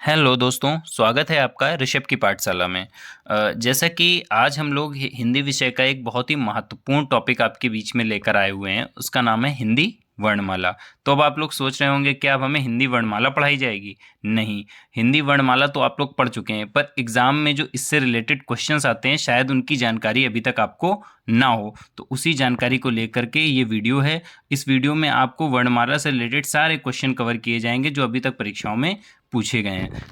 Hello दोस्तों, स्वागत है आपका ऋषभ की पाठशाला में। जैसा कि आज हम लोग हिंदी विषय का एक बहुत ही महत्वपूर्ण टॉपिक आपके बीच में लेकर आए हुए हैं। उसका नाम है हिंदी वर्णमाला। तो अब आप लोग सोच रहे होंगे कि अब हमें हिंदी वर्णमाला पढ़ाई जाएगी। नहीं, हिंदी वर्णमाला तो आप लोग पढ़ चुके हैं, पर एग्ज़ाम में जो इससे रिलेटेड क्वेश्चंस आते हैं शायद उनकी जानकारी अभी तक आपको ना हो। तो उसी जानकारी को लेकर के ये वीडियो है। इस वीडियो में आपको वर्णमाला से रिलेटेड सारे क्वेश्चन कवर किए जाएंगे जो अभी तक परीक्षाओं में पूछे गए हैं।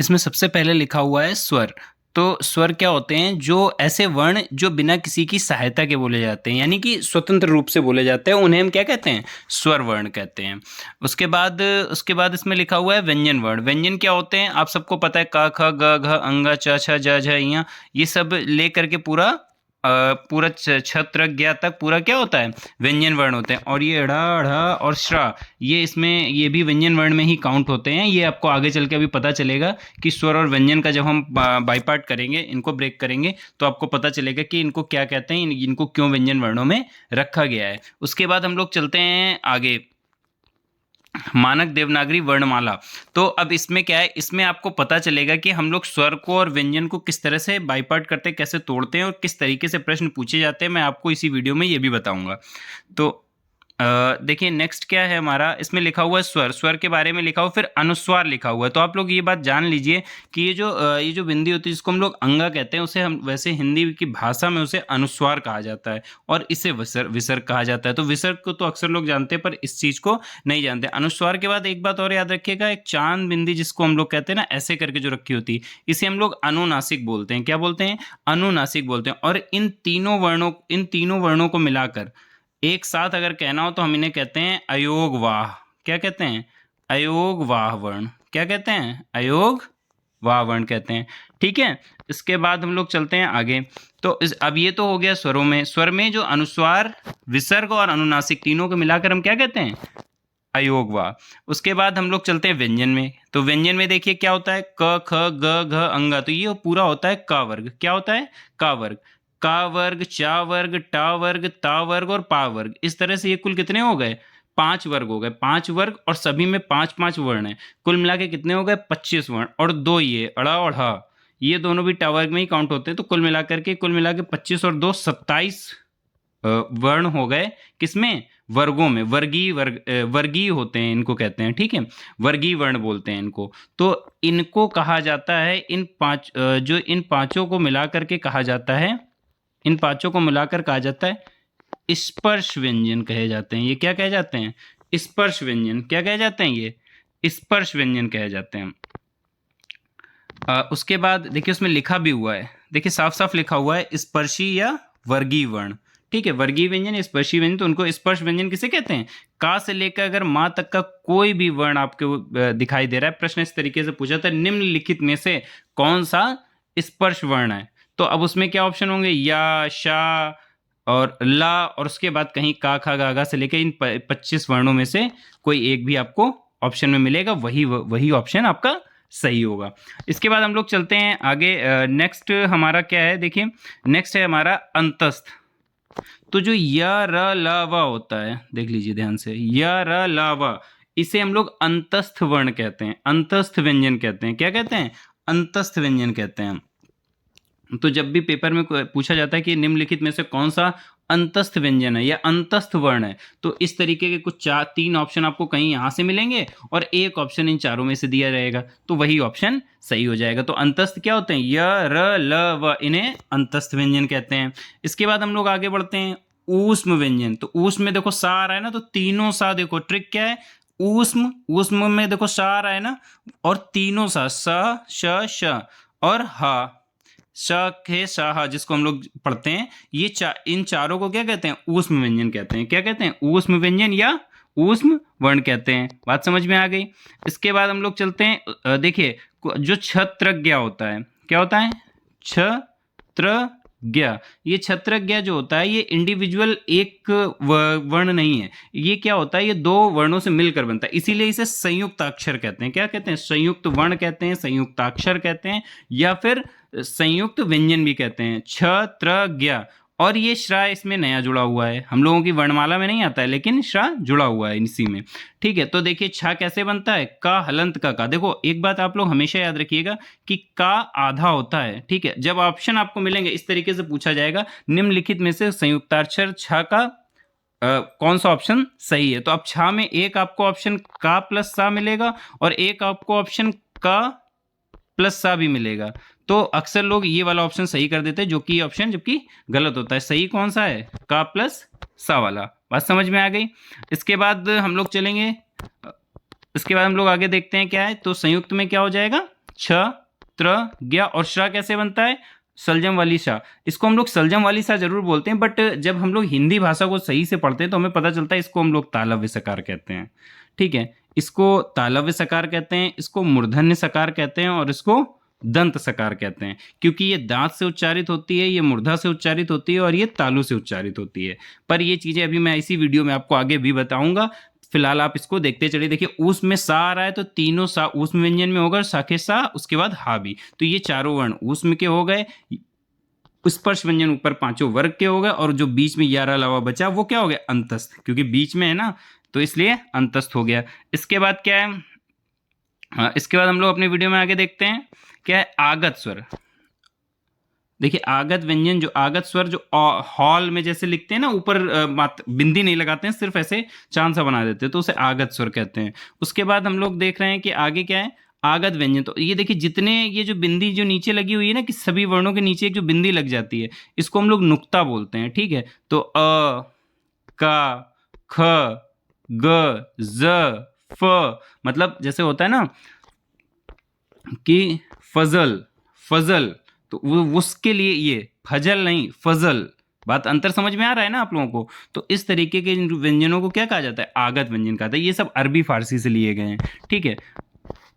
इसमें सबसे पहले लिखा हुआ है स्वर। तो स्वर क्या होते हैं? जो ऐसे वर्ण जो बिना किसी की सहायता के बोले जाते हैं, यानी कि स्वतंत्र रूप से बोले जाते हैं, उन्हें हम क्या कहते हैं? स्वर वर्ण कहते हैं। उसके बाद इसमें लिखा हुआ है व्यंजन वर्ण। व्यंजन क्या होते हैं? आप सबको पता है, क ख ग घ अंग च छ ज झ ञ, ये सब ले करके पूरा छत्र ज्ञा तक पूरा क्या होता है? व्यंजन वर्ण होते हैं। और ये ढ़ ढ़ और श्र, ये भी व्यंजन वर्ण में ही काउंट होते हैं। ये आपको आगे चल के अभी पता चलेगा कि स्वर और व्यंजन का जब हम बाई पार्ट करेंगे, इनको ब्रेक करेंगे, तो आपको पता चलेगा कि इनको क्या कहते हैं, इनको क्यों व्यंजन वर्णों में रखा गया है। उसके बाद हम लोग चलते हैं आगे, मानक देवनागरी वर्णमाला। तो अब इसमें क्या है? इसमें आपको पता चलेगा कि हम लोग स्वर को और व्यंजन को किस तरह से बाइपार्ट करते हैं, कैसे तोड़ते हैं और किस तरीके से प्रश्न पूछे जाते हैं। मैं आपको इसी वीडियो में ये भी बताऊंगा। तो देखिए नेक्स्ट क्या है हमारा, इसमें लिखा हुआ है स्वर। स्वर के बारे में लिखा हुआ, फिर अनुस्वार लिखा हुआ है। तो आप लोग ये बात जान लीजिए कि ये जो बिंदी होती है, जिसको हम लोग अंगा कहते हैं, उसे हम वैसे हिंदी की भाषा में उसे अनुस्वार कहा जाता है और इसे विसर्ग कहा जाता है। तो विसर्ग को तो अक्सर लोग जानते हैं, पर इस चीज़ को नहीं जानते। अनुस्वार के बाद एक बात और याद रखिएगा, एक चांद बिंदी जिसको हम लोग कहते हैं ना, ऐसे करके जो रखी होती है, इसे हम लोग अनुनासिक बोलते हैं। क्या बोलते हैं? अनुनासिक बोलते हैं। और इन तीनों वर्णों को मिलाकर एक साथ अगर कहना हो तो हम इन्हें कहते हैं अयोग वाह। क्या कहते हैं? अयोग वाह वर्ण। क्या कहते हैं? अयोग वाह वर्ण कहते हैं। ठीक है। इसके बाद हम लोग चलते हैं आगे। तो अब ये तो हो गया स्वरों में। स्वर में जो अनुस्वार, विसर्ग और अनुनासिक तीनों को मिलाकर हम क्या कहते हैं? अयोग वाह। उसके बाद हम लोग चलते हैं व्यंजन में। तो व्यंजन में देखिए क्या होता है, क ख ग घ अंगा, तो ये पूरा होता है का वर्ग। क्या होता है? का वर्ग। का वर्ग, चा वर्ग, टा वर्ग, ता वर्ग और पा वर्ग। इस तरह से ये कुल कितने हो गए? 5 वर्ग हो गए। 5 वर्ग और सभी में 5-5 वर्ण है। कुल मिला के कितने हो गए? 25 वर्ण। और दो ये अड़ा और हा, ये दोनों भी टा वर्ग में ही काउंट होते हैं। तो कुल मिला के 25 और 2 27 वर्ण हो गए। किसमें? वर्गों में। वर्गीय होते हैं, इनको कहते हैं। ठीक है, वर्गीय वर्ण बोलते हैं इनको। तो इनको कहा जाता है, इन पांचों को मिलाकर के कहा जाता है, इन पांचों को मिलाकर कहा जाता है स्पर्श व्यंजन कहे जाते हैं। ये क्या कहे जाते हैं? स्पर्श व्यंजन। क्या कहे जाते हैं? ये स्पर्श व्यंजन कहे जाते हैं। उसके बाद देखिए उसमें लिखा भी हुआ है, देखिए साफ साफ लिखा हुआ है स्पर्शी या वर्गीय वर्ण। ठीक है, वर्गीय व्यंजन या स्पर्शी व्यंजन, तो उनको स्पर्श व्यंजन किसे कहते हैं? का से लेकर अगर मां तक का कोई भी वर्ण आपको दिखाई दे रहा है, प्रश्न इस तरीके से पूछा था, निम्नलिखित में से कौन सा स्पर्श वर्ण है? तो अब उसमें क्या ऑप्शन होंगे? या, शा और ला, और उसके बाद कहीं का, खा, गा, गा से लेकर इन 25 वर्णों में से कोई एक भी आपको ऑप्शन में मिलेगा, वही ऑप्शन आपका सही होगा। इसके बाद हम लोग चलते हैं आगे। नेक्स्ट हमारा क्या है? देखिए नेक्स्ट है हमारा अंतस्थ। तो जो य र ल व होता है, देख लीजिए ध्यान से, य र ल व, इसे हम लोग अंतस्थ वर्ण कहते हैं, अंतस्थ व्यंजन कहते हैं। क्या कहते हैं? अंतस्थ व्यंजन कहते हैं। तो जब भी पेपर में पूछा जाता है कि निम्नलिखित में से कौन सा अंतस्थ व्यंजन है या अंतस्थ वर्ण है, तो इस तरीके के कुछ 3 ऑप्शन आपको कहीं यहाँ से मिलेंगे और एक ऑप्शन इन चारों में से दिया रहेगा, तो वही ऑप्शन सही हो जाएगा। तो अंतस्थ क्या होते हैं? य र ल व, इन्हें अंतस्थ व्यंजन कहते हैं। इसके बाद हम लोग आगे बढ़ते हैं ऊष्म व्यंजन। तो ऊष्म में देखो सा आ रहा है ना, तो तीनों सा, देखो ट्रिक क्या है, ऊष्म में देखो सा आ रहा है ना, और तीनों सा, स श श और हा, श खे शाह, जिसको हम लोग पढ़ते हैं, इन चारों को क्या कहते हैं? ऊष्म व्यंजन कहते हैं। क्या कहते हैं? ऊष्म व्यंजन या ऊष्म वर्ण कहते हैं। बात समझ में आ गई। इसके बाद हम लोग चलते हैं, देखिए जो छत्रज्ञ होता है, क्या होता है? छत्रज्ञ। ये छत्रज्ञ जो होता है, ये इंडिविजुअल एक वर्ण नहीं है, ये क्या होता है? ये 2 वर्णों से मिलकर बनता है, इसीलिए इसे संयुक्ताक्षर कहते हैं। क्या कहते हैं? संयुक्त वर्ण कहते हैं, संयुक्ताक्षर कहते हैं, या फिर संयुक्त व्यंजन भी कहते हैं। छ त्र ज्ञ। और ये श्रा इसमें नया जुड़ा हुआ है, हम लोगों की वर्णमाला में नहीं आता है लेकिन श्रा जुड़ा हुआ है इसी में। ठीक है, तो देखिए छा कैसे बनता है, का हलंत का। देखो एक बात आप लोग हमेशा याद रखिएगा कि का आधा होता है। ठीक है, जब ऑप्शन आपको मिलेंगे इस तरीके से पूछा जाएगा, निम्नलिखित में से संयुक्ताक्षर छा का कौन सा ऑप्शन सही है, तो अब छा में एक आपको ऑप्शन का प्लस सा मिलेगा और एक आपको ऑप्शन का प्लस सा भी मिलेगा। तो अक्सर लोग ये वाला ऑप्शन सही कर देते हैं, जो कि ऑप्शन जबकि गलत होता है। सही कौन सा है, का प्लस सा वाला। बात समझ में आ गई। इसके बाद हम लोग चलेंगे, इसके बाद हम लोग आगे देखते हैं क्या है। तो संयुक्त में क्या हो जाएगा, छ त्र ज्ञ और श्रा कैसे बनता है, सलजम वाली सा। इसको हम लोग सलजम वाली सा जरूर बोलते हैं, बट जब हम लोग हिंदी भाषा को सही से पढ़ते हैं तो हमें पता चलता है इसको हम लोग तालव्य सकार कहते हैं। ठीक है, इसको तालव्य सकार कहते हैं, इसको मूर्धन्य सकार कहते हैं और इसको दंत सकार कहते हैं, क्योंकि ये दांत से उच्चारित होती है, ये मूर्धा से उच्चारित होती है और ये तालु से उच्चारित होती है। पर ये चीज़ें अभी मैं इसी वीडियो में आपको आगे भी बताऊंगा। फिलहाल आप इसको देखते चलिए। देखिए ऊस में सा आ रहा है तो तीनों सा ऊस व्यंजन में होगा, साखे सा, उसके बाद हा भी। तो ये चारों वर्ण ऊस में के हो गए, स्पर्श व्यंजन ऊपर पांचों वर्ग के हो गए और जो बीच में 11 अलावा बचा वो क्या हो गया, अंतस्थ, क्योंकि बीच में है ना तो इसलिए अंतस्थ हो गया। इसके बाद क्या है, इसके बाद हम लोग अपने वीडियो में आगे देखते हैं क्या है, आगत स्वर। देखिए आगत व्यंजन, जो आगत स्वर जो हॉल में जैसे लिखते हैं ना, ऊपर बिंदी नहीं लगाते हैं, सिर्फ ऐसे चांद सा बना देते हैं, तो उसे आगत स्वर कहते हैं। उसके बाद हम लोग देख रहे हैं कि आगे क्या है, आगत व्यंजन। तो ये देखिए जितने ये जो बिंदी जो नीचे लगी हुई है ना, कि सभी वर्णों के नीचे एक जो बिंदी लग जाती है, इसको हम लोग नुक्ता बोलते हैं। ठीक है, तो अ, का, ख, ग, ज, फ, मतलब जैसे होता है ना कि फजल, फजल, तो वो उसके लिए ये फजल नहीं फजल। बात अंतर समझ में आ रहा है ना आप लोगों को। तो इस तरीके के व्यंजनों को क्या कहा जाता है, आगत व्यंजन कहा जाता है। ये सब अरबी फारसी से लिए गए हैं। ठीक है,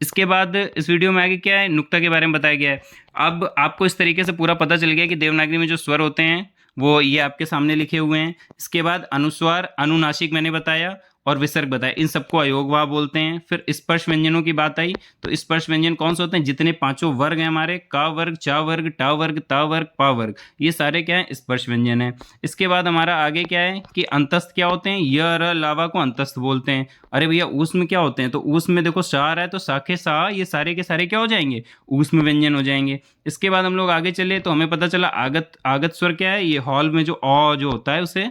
इसके बाद इस वीडियो में आगे क्या है, नुक्ता के बारे में बताया गया है। अब आपको इस तरीके से पूरा पता चल गया कि देवनागरी में जो स्वर होते हैं वो ये आपके सामने लिखे हुए हैं। इसके बाद अनुस्वार, अनुनासिक मैंने बताया और विसर्ग बताया, इन सबको अयोगवा बोलते हैं। फिर स्पर्श व्यंजनों की बात आई, तो स्पर्श व्यंजन कौन से होते हैं, जितने पांचों वर्ग हैं हमारे, का वर्ग, चा वर्ग, टा वर्ग, ता वर्ग, पा वर्ग, ये सारे क्या है, स्पर्श व्यंजन है। इसके बाद हमारा आगे क्या है कि अंतस्थ क्या होते हैं, य र लावा को अंतस्थ बोलते हैं। अरे भैया ऊस में क्या होते हैं, तो ऊस में देखो सा आ रहा है तो साखे सा, ये सारे के सारे क्या हो जाएंगे, ऊस में व्यंजन हो जाएंगे। इसके बाद हम लोग आगे चले तो हमें पता चला आगत, आगत स्वर क्या है, ये हॉल में जो अ जो होता है उसे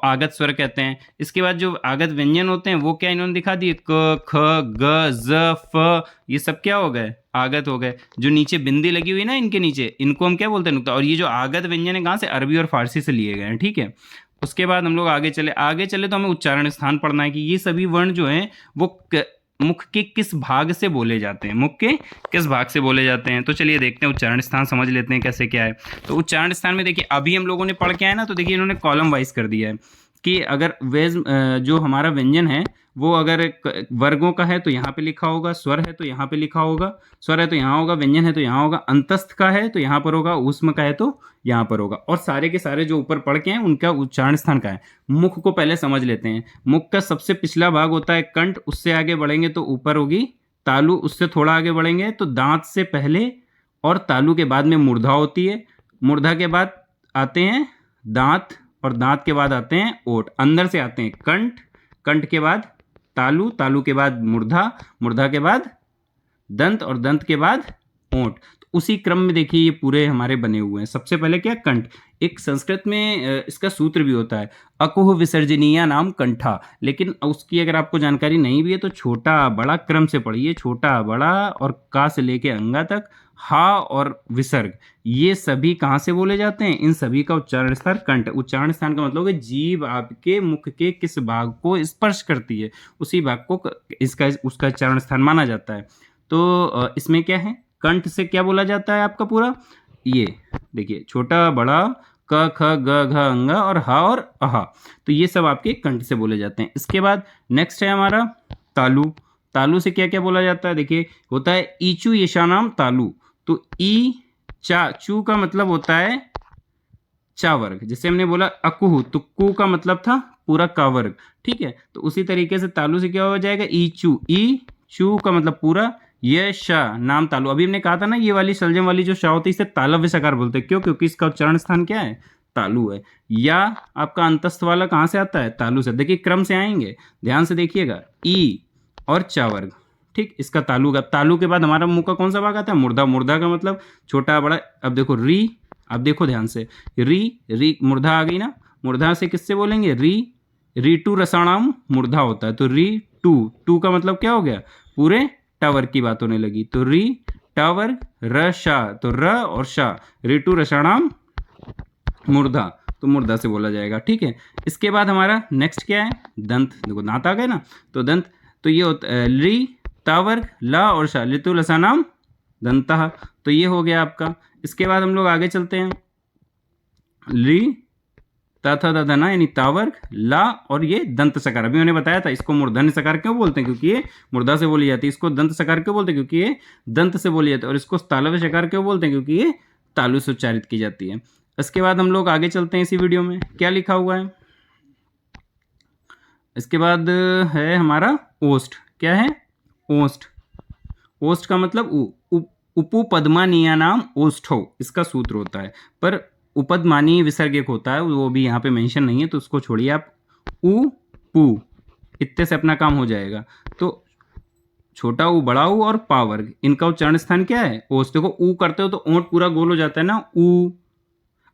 आगत स्वर कहते हैं। इसके बाद जो आगत व्यंजन होते हैं वो क्या इन्होंने दिखा दिए, क, ख, ग, ज, फ, ये सब क्या हो गए, आगत हो गए। जो नीचे बिंदी लगी हुई ना इनके नीचे, इनको हम क्या बोलते हैं, नुक्ता। और ये जो आगत व्यंजन है कहाँ से, अरबी और फारसी से लिए गए हैं। ठीक है, उसके बाद हम लोग आगे चले तो हमें उच्चारण स्थान पढ़ना है कि ये सभी वर्ण जो हैं वो मुख के किस भाग से बोले जाते हैं, मुख के किस भाग से बोले जाते हैं। तो चलिए देखते हैं, उच्चारण स्थान समझ लेते हैं कैसे क्या है। तो उच्चारण स्थान में देखिए अभी हम लोगों ने पढ़ के आए ना, तो देखिए इन्होंने कॉलम वाइज कर दिया है कि अगर वेज जो हमारा व्यंजन है वो अगर वर्गों का है तो यहाँ पे लिखा होगा, स्वर है तो यहाँ पे लिखा होगा, स्वर है तो यहाँ होगा, व्यंजन है तो यहाँ होगा, अंतस्थ का है तो यहाँ पर होगा, ऊष्म का है तो यहाँ पर होगा। और सारे के सारे जो ऊपर पढ़ के हैं उनका उच्चारण स्थान का है। मुख को पहले समझ लेते हैं। मुख का सबसे पिछला भाग होता है कंठ, उससे आगे बढ़ेंगे तो ऊपर होगी तालु, उससे थोड़ा आगे बढ़ेंगे तो दांत से पहले और तालु के बाद में मूर्धा होती है। मूर्धा के बाद आते हैं दांत और दांत के बाद आते हैं ओठ। अंदर से आते हैं कंठ, कंठ के बाद तालु, तालु के बाद मूर्धा, मूर्धा के बाद दंत और दंत के बाद ओंठ। तो उसी क्रम में देखिए ये पूरे हमारे बने हुए हैं। सबसे पहले क्या, कंठ। एक संस्कृत में इसका सूत्र भी होता है, अकुह विसर्जनीय नाम कंठा। लेकिन उसकी अगर आपको जानकारी नहीं भी है तो छोटा बड़ा क्रम से पढ़िए, छोटा बड़ा और का से लेके अंगा तक, हा और विसर्ग, ये सभी कहाँ से बोले जाते हैं, इन सभी का उच्चारण स्थान कंठ। उच्चारण स्थान का मतलब है जीभ आपके मुख के किस भाग को स्पर्श करती है उसी भाग को इसका उसका उच्चारण स्थान माना जाता है। तो इसमें क्या है, कंठ से क्या बोला जाता है आपका पूरा, ये देखिए छोटा बड़ा क ख ग घ अंगा और हा और अहा, तो ये सब आपके कंठ से बोले जाते हैं। इसके बाद नेक्स्ट है हमारा तालु। तालु से क्या क्या बोला जाता है, देखिए होता है ईचू यशानाम तालु। तो ई चा, चू का मतलब होता है चा वर्ग। जैसे हमने बोला अकुहु, तो कु का मतलब था पूरा का वर्ग। ठीक है, तो उसी तरीके से तालु से क्या हो जाएगा, ई चू, ई चू का मतलब पूरा, ये शा नाम तालु। अभी हमने कहा था ना ये वाली सलजम वाली जो शा होती है इसे तालव्य सकार बोलते हैं। क्यों, क्योंकि इसका उच्चारण स्थान क्या है, तालु है। या आपका अंतस्थ वाला कहाँ से आता है? तालु से। देखिए क्रम से आएंगे, ध्यान से देखिएगा, ई और चा वर्ग, ठीक, इसका तालु का। तालु के बाद हमारा मुंह का कौन सा भाग आता है? मूर्धा। मूर्धा का मतलब छोटा बड़ा। अब देखो री, अब देखो ध्यान से, री मूर्धा आ गई ना। मूर्धा से किससे बोलेंगे? री टू रसाणाम मूर्धा होता है, तो री टू का मतलब क्या हो गया? पूरे टावर की बात होने लगी। तो री टावर र शा, तो र और शा, री टू रसाणाम मूर्धा, तो मूर्धा से बोला जाएगा, ठीक है। इसके बाद हमारा नेक्स्ट क्या है? दंत। देखो दांत आ गए ना, तो दंत, तो ये होता है ली तावर्ग ला और शा, लितु लसानाम दंता, तो ये हो गया आपका। इसके बाद हम लोग आगे चलते हैं, ली तथा दधना यानी तावर्ग ला और ये दंत सकार। अभी मैंने बताया था इसको मूर्धन्य सकार क्यों बोलते हैं? क्योंकि ये मूर्धा से बोली जाती है। इसको दंत सकार क्यों बोलते हैं? क्योंकि ये दंत से बोली जाती है। और इसको तालव्य सकार क्यों बोलते हैं? क्योंकि ये तालु से उच्चारित की जाती है। इसके बाद हम लोग आगे चलते हैं इसी वीडियो में, क्या लिखा हुआ है? इसके बाद है हमारा ओष्ठ। क्या है? ओष्ठ। ओष्ठ का मतलब उपपदमानीय नाम ओष्ठो, इसका सूत्र होता है। पर उपदमानीय विसर्ग एक होता है, वो भी यहाँ पे मेंशन नहीं है, तो उसको छोड़िए आप। उ पू, इतने से अपना काम हो जाएगा। तो छोटा ऊ, बड़ा ऊ और पा वर्ग, इनका उच्चारण स्थान क्या है? ओष्ठ। देखो ऊ करते हो तो ओंठ पूरा गोल हो जाता है ना, ऊ।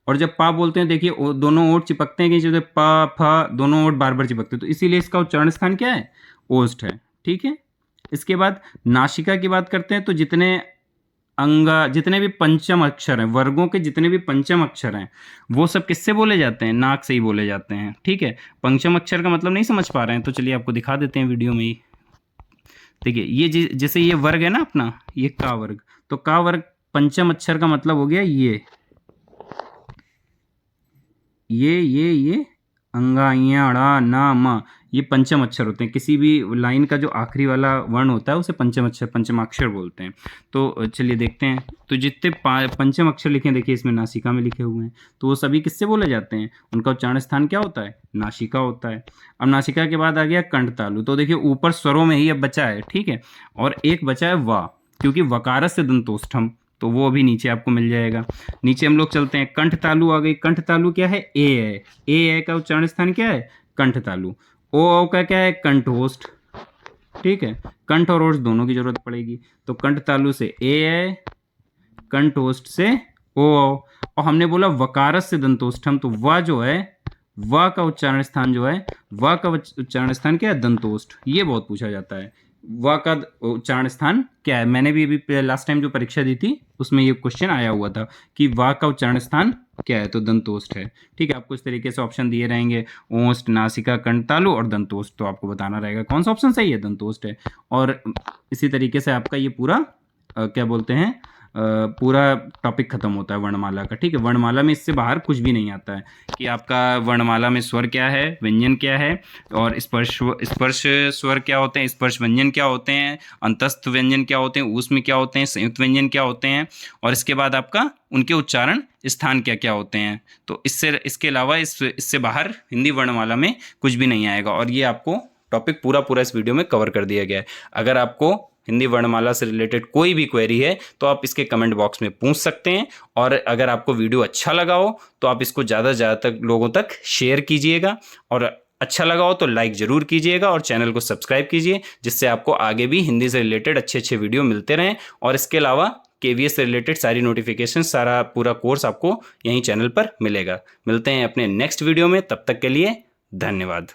और जब पा बोलते हैं देखिए दोनों ओंठ चिपकते हैं, कि पा फा दोनों ओंठ बार बार चिपकते हैं, तो इसीलिए इसका उच्चारण स्थान क्या है? ओष्ठ है, ठीक है। इसके बाद नासिका की बात करते हैं, तो जितने भी पंचम अक्षर हैं, वर्गों के जितने भी पंचम अक्षर हैं, वो सब किससे बोले जाते हैं? नाक से ही बोले जाते हैं, ठीक है। पंचम अक्षर का मतलब नहीं समझ पा रहे हैं, तो चलिए आपको दिखा देते हैं वीडियो में ही। देखिए ये जैसे ये वर्ग है ना अपना, ये का वर्ग, तो का वर्ग पंचम अक्षर का मतलब हो गया ये अंगा या ड़ा ना मा, ये पंचम अक्षर होते हैं। किसी भी लाइन का जो आखिरी वाला वर्ण होता है उसे पंचम अक्षर, पंचमाक्षर बोलते हैं। तो चलिए देखते हैं, तो जितने पंचम अक्षर लिखे हैं, देखिए इसमें नासिका में लिखे हुए हैं, तो वो सभी किससे बोले जाते हैं? उनका उच्चारण स्थान क्या होता है? नासिका होता है। अब नासिका के बाद आ गया कंठ तालु। तो देखिए ऊपर स्वरों में ही अब बचा है, ठीक है, और एक बचा है वा, क्योंकि वकारस से दंतोष्ठम, तो वो अभी नीचे आपको मिल जाएगा। नीचे हम लोग चलते हैं, कंठ तालु आ गई। कंठ तालु क्या है? ए है। ए का उच्चारण स्थान क्या है? कंठ तालु। ओ का क्या है? कंठोष्ठ, ठीक है। कंठ और ओष्ठ दोनों की जरूरत पड़ेगी, तो कंठ तालु से ए है, कंठोष्ठ से ओ। और हमने बोला वकारस से दंतोष्ठम, तो व जो है, व का उच्चारण स्थान जो है, व का उच्चारण स्थान क्या है? दंतोष्ठ। ये बहुत पूछा जाता है, व का उच्चारण स्थान क्या है? मैंने भी अभी लास्ट टाइम जो परीक्षा दी थी उसमें ये क्वेश्चन आया हुआ था कि व का उच्चारण स्थान क्या है, तो दंतोष्ठ है, ठीक है। आपको इस तरीके से ऑप्शन दिए रहेंगे, ओष्ठ, नासिका, कंठ तालु और दंतोष्ठ, तो आपको बताना रहेगा कौन सा ऑप्शन सही है, दंतोष्ठ है। और इसी तरीके से आपका ये पूरा क्या बोलते हैं, पूरा टॉपिक खत्म होता है वर्णमाला का, ठीक है। वर्णमाला में इससे बाहर कुछ भी नहीं आता है कि आपका वर्णमाला में स्वर क्या है, व्यंजन क्या है, और स्पर्श स्वर क्या होते हैं, स्पर्श व्यंजन क्या होते हैं, अंतस्थ व्यंजन क्या होते हैं, ऊष्म क्या होते हैं, संयुक्त व्यंजन क्या होते हैं, और इसके बाद आपका उनके उच्चारण स्थान क्या क्या होते हैं। तो इसके अलावा इससे बाहर हिंदी वर्णमाला में कुछ भी नहीं आएगा, और ये आपको टॉपिक पूरा इस वीडियो में कवर कर दिया गया है। अगर आपको हिंदी वर्णमाला से रिलेटेड कोई भी क्वेरी है तो आप इसके कमेंट बॉक्स में पूछ सकते हैं, और अगर आपको वीडियो अच्छा लगा हो तो आप इसको ज़्यादा से ज़्यादा लोगों तक शेयर कीजिएगा, और अच्छा लगा हो तो लाइक ज़रूर कीजिएगा, और चैनल को सब्सक्राइब कीजिए, जिससे आपको आगे भी हिंदी से रिलेटेड अच्छे वीडियो मिलते रहें। और इसके अलावा KVS से रिलेटेड सारी नोटिफिकेशन, सारा पूरा कोर्स आपको यहीं चैनल पर मिलेगा। मिलते हैं अपने नेक्स्ट वीडियो में, तब तक के लिए धन्यवाद।